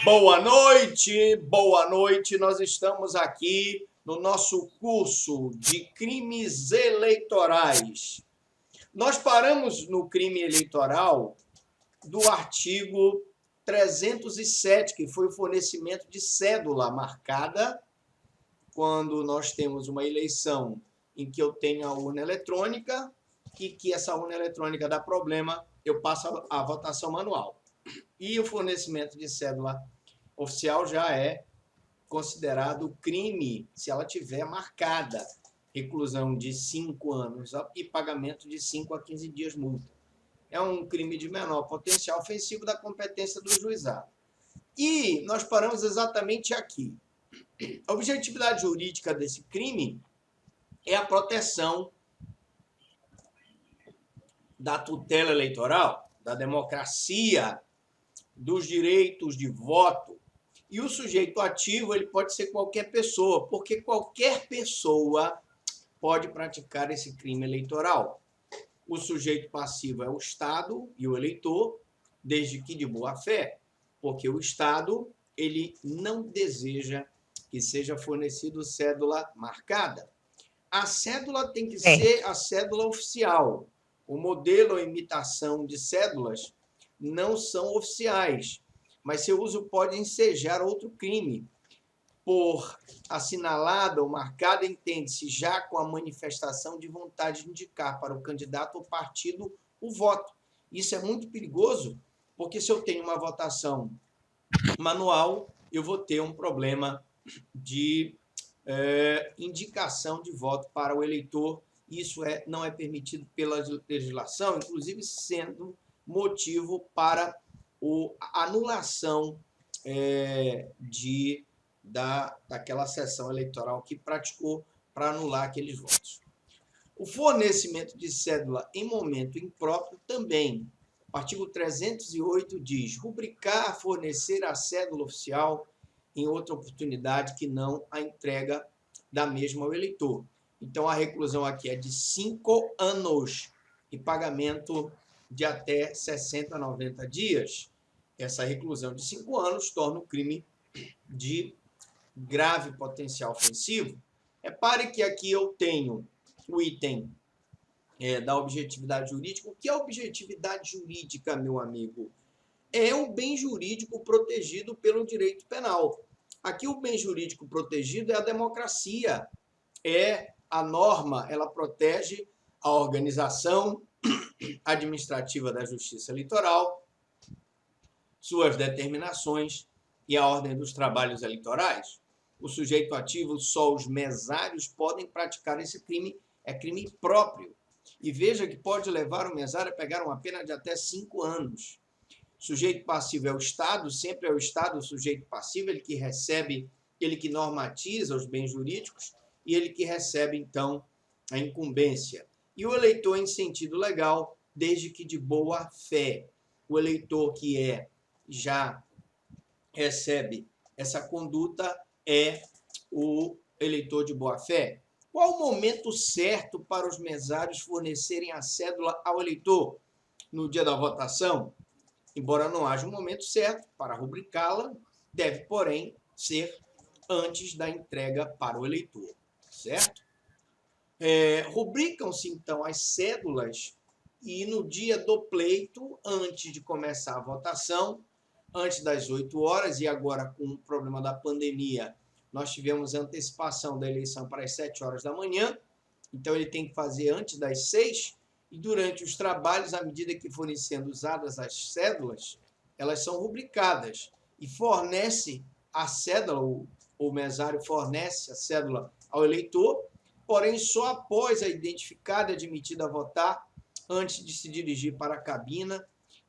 Boa noite, boa noite. Nós estamos aqui no nosso curso de crimes eleitorais. Nós paramos no crime eleitoral do artigo 307, que foi o fornecimento de cédula marcada, quando nós temos uma eleição em que eu tenho a urna eletrônica e que essa urna eletrônica dá problema, eu passo a votação manual. E o fornecimento de cédula oficial já é considerado crime se ela tiver marcada, reclusão de 5 anos e pagamento de 5 a 15 dias multa. É um crime de menor potencial ofensivo da competência do juizado. E nós paramos exatamente aqui. A objetividade jurídica desse crime é a proteção da tutela eleitoral, da democracia, dos direitos de voto. E o sujeito ativo ele pode ser qualquer pessoa, porque qualquer pessoa pode praticar esse crime eleitoral. O sujeito passivo é o Estado e o eleitor, desde que de boa fé, porque o Estado ele não deseja que seja fornecido cédula marcada. A cédula tem que ser a cédula oficial. O modelo ou imitação de cédulas não são oficiais, mas seu uso pode ensejar outro crime. Por assinalada ou marcada, entende-se já com a manifestação de vontade de indicar para o candidato ou partido o voto. Isso é muito perigoso, porque se eu tenho uma votação manual, eu vou ter um problema de indicação de voto para o eleitor. Isso não é permitido pela legislação, inclusive sendo motivo para a anulação daquela sessão eleitoral que praticou para anular aqueles votos. O fornecimento de cédula em momento impróprio também. O artigo 308 diz: rubricar, fornecer a cédula oficial em outra oportunidade que não a entrega da mesma ao eleitor. Então, a reclusão aqui é de 5 anos e pagamento de até 60 a 90 dias. Essa reclusão de 5 anos torna o crime de grave potencial ofensivo. Repare que aqui eu tenho o item da objetividade jurídica. O que é objetividade jurídica, meu amigo? É o bem jurídico protegido pelo direito penal. Aqui o bem jurídico protegido é a democracia, é a norma, ela protege a organização administrativa da justiça eleitoral, suas determinações e a ordem dos trabalhos eleitorais. O sujeito ativo, só os mesários podem praticar esse crime, é crime próprio. E veja que pode levar o mesário a pegar uma pena de até 5 anos. Sujeito passivo é o Estado, sempre é o Estado o sujeito passivo, ele que recebe, ele que normatiza os bens jurídicos e ele que recebe, então, a incumbência. E o eleitor em sentido legal, desde que de boa fé. O eleitor que já recebe essa conduta é o eleitor de boa fé. Qual o momento certo para os mesários fornecerem a cédula ao eleitor? No dia da votação? Embora não haja um momento certo para rubricá-la, deve, porém, ser antes da entrega para o eleitor, certo? Rubricam-se, então, as cédulas e no dia do pleito, antes de começar a votação, antes das 8 horas, e agora com o problema da pandemia, nós tivemos a antecipação da eleição para as 7 horas da manhã, então ele tem que fazer antes das 6, e durante os trabalhos, à medida que forem sendo usadas as cédulas, elas são rubricadas e fornece a cédula, o mesário fornece a cédula ao eleitor, porém só após a identificada e admitida a votar, antes de se dirigir para a cabina,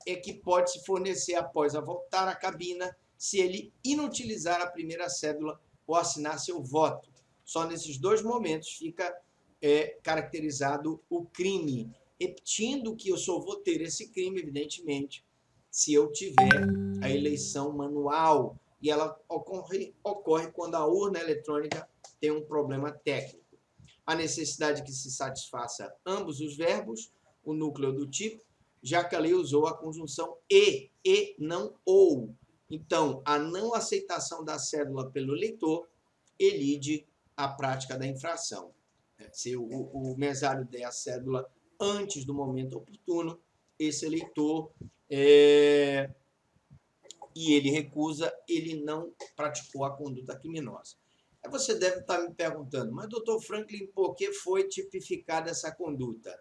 é que pode se fornecer após a voltar à cabina, se ele inutilizar a primeira cédula ou assinar seu voto. Só nesses 2 momentos fica caracterizado o crime, repetindo que eu só vou ter esse crime, evidentemente, se eu tiver a eleição manual, e ela ocorre quando a urna eletrônica tem um problema técnico. A necessidade que se satisfaça ambos os verbos, o núcleo do tipo, já que a lei usou a conjunção e não ou. Então, a não aceitação da cédula pelo eleitor elide a prática da infração. Se o mesário der a cédula antes do momento oportuno, esse eleitor e ele recusa, ele não praticou a conduta criminosa. Aí você deve estar me perguntando, mas, doutor Franklin, por que foi tipificada essa conduta?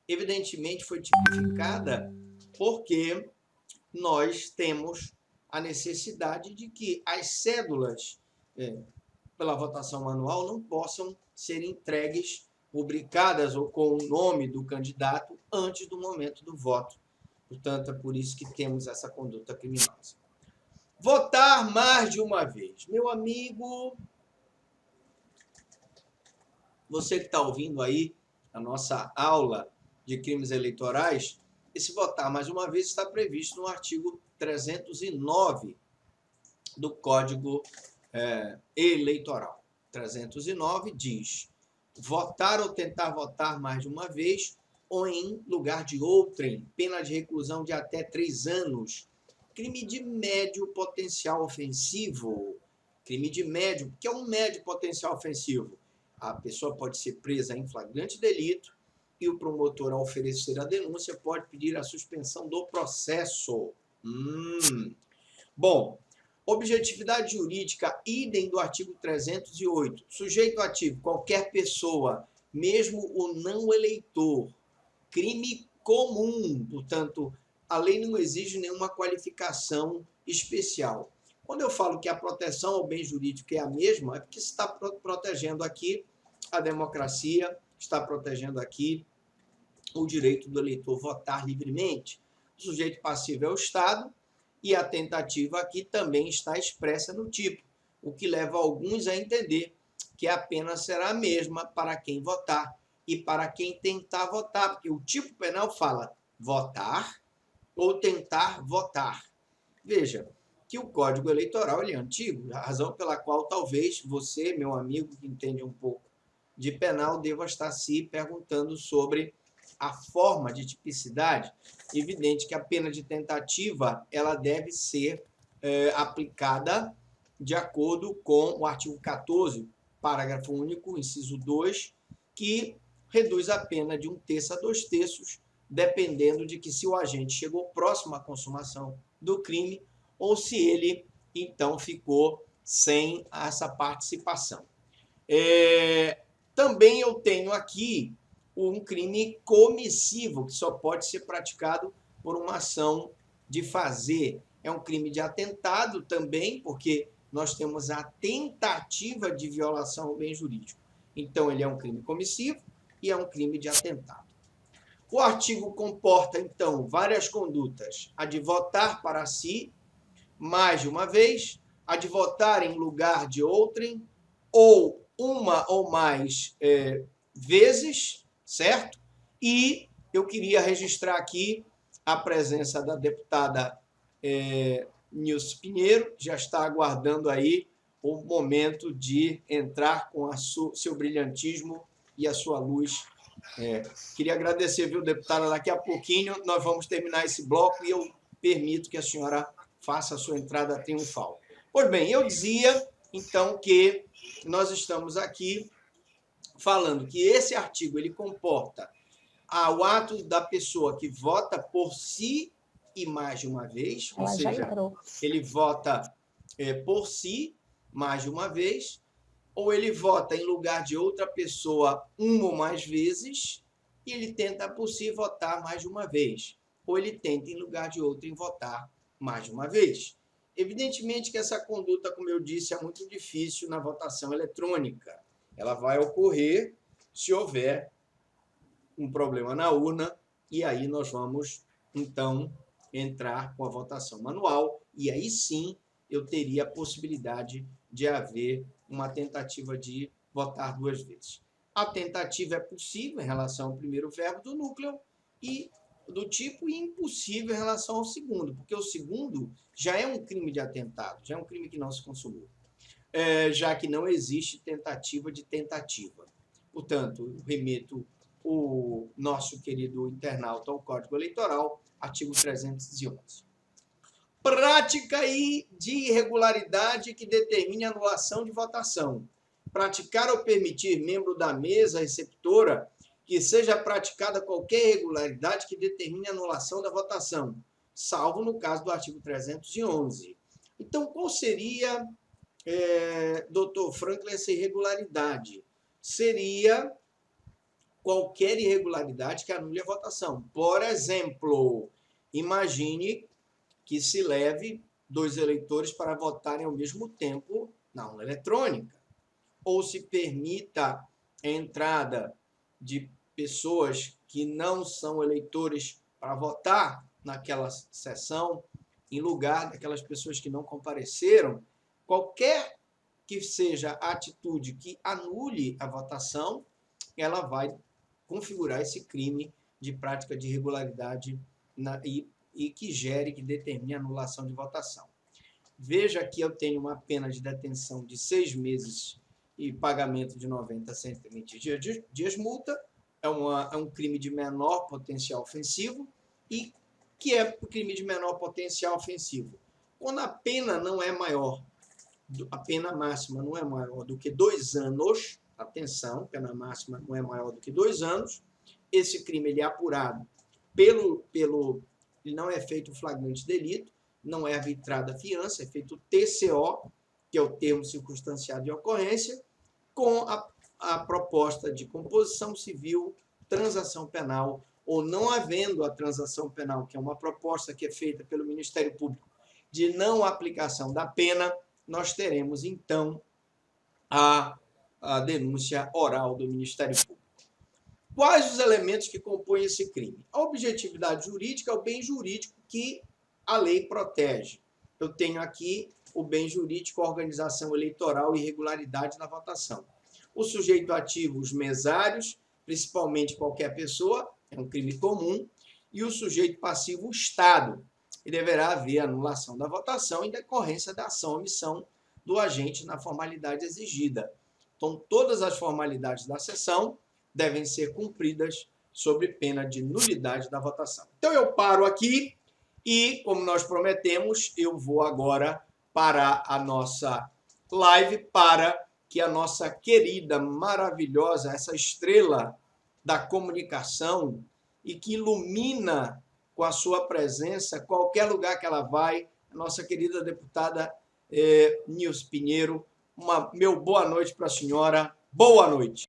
Evidentemente, foi tipificada porque nós temos a necessidade de que as cédulas pela votação manual não possam ser entregues, rubricadas ou com o nome do candidato antes do momento do voto. Portanto, é por isso que temos essa conduta criminosa. Votar mais de uma vez. Meu amigo, você que está ouvindo aí a nossa aula de crimes eleitorais, esse votar mais uma vez está previsto no artigo 309 do Código Eleitoral. 309 diz: votar ou tentar votar mais de uma vez ou em lugar de outrem, pena de reclusão de até 3 anos. Crime de médio potencial ofensivo. Crime de médio, que é um médio potencial ofensivo. A pessoa pode ser presa em flagrante delito e o promotor, ao oferecer a denúncia, pode pedir a suspensão do processo. Bom, objetividade jurídica, idem do artigo 308. Sujeito ativo, qualquer pessoa, mesmo o não eleitor. Crime comum, portanto, a lei não exige nenhuma qualificação especial. Quando eu falo que a proteção ao bem jurídico é a mesma, é porque se está protegendo aqui a democracia, está protegendo aqui o direito do eleitor votar livremente. O sujeito passivo é o Estado e a tentativa aqui também está expressa no tipo, o que leva alguns a entender que a pena será a mesma para quem votar e para quem tentar votar, porque o tipo penal fala votar ou tentar votar. Veja que o Código Eleitoral ele é antigo, a razão pela qual talvez você, meu amigo que entende um pouco de penal, deva estar se perguntando sobre a forma de tipicidade. Evidente que a pena de tentativa ela deve ser aplicada de acordo com o artigo 14, parágrafo único, inciso 2, que reduz a pena de 1/3 a 2/3, dependendo de que se o agente chegou próximo à consumação do crime ou se ele, então, ficou sem essa participação. Também eu tenho aqui um crime comissivo, que só pode ser praticado por uma ação de fazer. É um crime de atentado também, porque nós temos a tentativa de violação ao bem jurídico. Então, ele é um crime comissivo e é um crime de atentado. O artigo comporta, então, várias condutas. A de votar para si, mais de uma vez, a de votar em lugar de outrem, ou uma ou mais vezes, certo? E eu queria registrar aqui a presença da deputada Nilce Pinheiro, que já está aguardando aí o momento de entrar com seu brilhantismo e a sua luz. Queria agradecer, viu, deputada? Daqui a pouquinho nós vamos terminar esse bloco e eu permito que a senhora faça a sua entrada triunfal. Pois bem, eu dizia, então, que nós estamos aqui falando que esse artigo ele comporta o ato da pessoa que vota por si e mais de uma vez, ou seja, ele vota por si mais de uma vez, ou ele vota em lugar de outra pessoa uma ou mais vezes, e ele tenta por si votar mais de uma vez, ou ele tenta em lugar de outrem votar mais de uma vez. Evidentemente que essa conduta, como eu disse, é muito difícil na votação eletrônica. Ela vai ocorrer se houver um problema na urna, e aí nós vamos, então, entrar com a votação manual, e aí sim eu teria a possibilidade de haver uma tentativa de votar 2 vezes. A tentativa é possível em relação ao primeiro verbo do núcleo e do tipo e impossível em relação ao segundo, porque o segundo já é um crime de atentado, já é um crime que não se consumou, já que não existe tentativa de tentativa. Portanto, remeto o nosso querido internauta ao Código Eleitoral, artigo 311. Prática de irregularidade que determine anulação de votação. Praticar ou permitir membro da mesa receptora que seja praticada qualquer irregularidade que determine anulação da votação, salvo no caso do artigo 311. Então, qual seria, doutor Franklin, essa irregularidade? Seria qualquer irregularidade que anule a votação. Por exemplo, imagine que se leve 2 eleitores para votarem ao mesmo tempo na urna eletrônica, ou se permita a entrada de pessoas que não são eleitores para votar naquela sessão, em lugar daquelas pessoas que não compareceram. Qualquer que seja a atitude que anule a votação, ela vai configurar esse crime de prática de irregularidade e que gere, que determine a anulação de votação. Veja que eu tenho uma pena de detenção de 6 meses e pagamento de 90 a 120 dias multa. É um crime de menor potencial ofensivo. E que é o crime de menor potencial ofensivo? Quando a pena não é maior, a pena máxima não é maior do que 2 anos, atenção, pena máxima não é maior do que 2 anos, esse crime ele é apurado ele não é feito flagrante delito, não é arbitrada fiança, é feito TCO, que é o termo circunstanciado de ocorrência, com a proposta de composição civil, transação penal, ou não havendo a transação penal, que é uma proposta que é feita pelo Ministério Público de não aplicação da pena, nós teremos, então, a denúncia oral do Ministério Público. Quais os elementos que compõem esse crime? A objetividade jurídica é o bem jurídico que a lei protege. Eu tenho aqui o bem jurídico, a organização eleitoral e irregularidade na votação. O sujeito ativo, os mesários, principalmente qualquer pessoa, é um crime comum, e o sujeito passivo, o Estado, e deverá haver anulação da votação em decorrência da ação ou omissão do agente na formalidade exigida. Então, todas as formalidades da sessão devem ser cumpridas sob pena de nulidade da votação. Então, eu paro aqui e, como nós prometemos, eu vou agora parar a nossa live para que a nossa querida, maravilhosa, essa estrela da comunicação e que ilumina com a sua presença qualquer lugar que ela vai, a nossa querida deputada Nilce Pinheiro. Meu boa noite para a senhora. Boa noite.